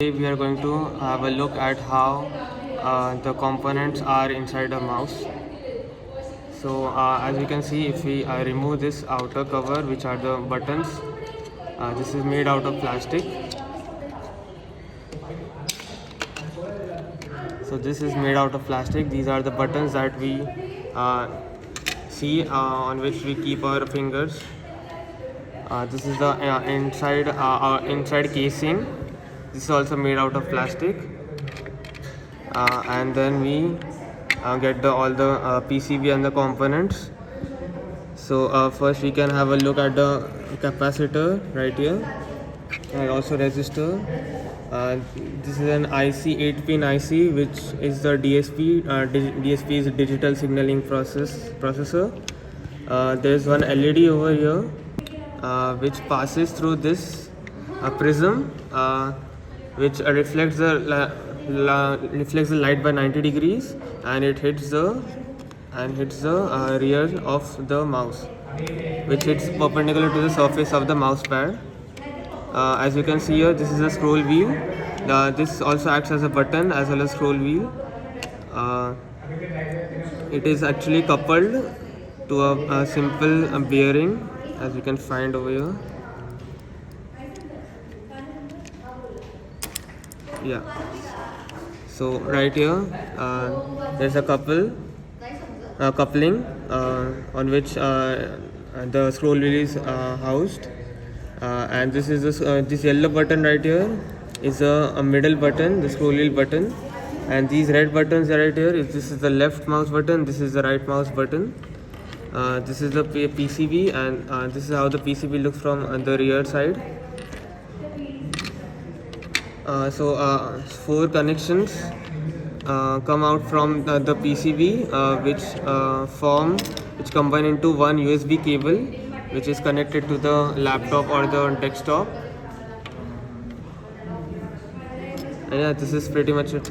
Today we are going to have a look at how the components are inside a mouse. So as you can see, if we remove this outer cover, which are the buttons, this is made out of plastic. So this is made out of plastic. These are the buttons that we see on which we keep our fingers. This is the inside casing. This is also made out of plastic, and then we get all the PCB and the components. So first we can have a look at the capacitor right here, and also resistor. This is an IC, 8-pin IC, which is the DSP. DSP is a digital signaling processor. There's one LED over here, which passes through this prism, which reflects the light by 90 degrees, and it hits the rear of the mouse, which hits perpendicular to the surface of the mouse pad. As you can see here, this is a scroll wheel. This also acts as a button as well as scroll wheel. It is actually coupled to a simple bearing, as you can find over here. Yeah, so right here there's a coupling on which the scroll wheel is housed, and this is this yellow button right here is a middle button, the scroll wheel button, and these red buttons right here this is the left mouse button, this is the right mouse button. This is the PCB, and this is how the PCB looks from the rear side. So 4 connections come out from the PCB, which combine into one USB cable, which is connected to the laptop or the desktop. And yeah, this is pretty much it.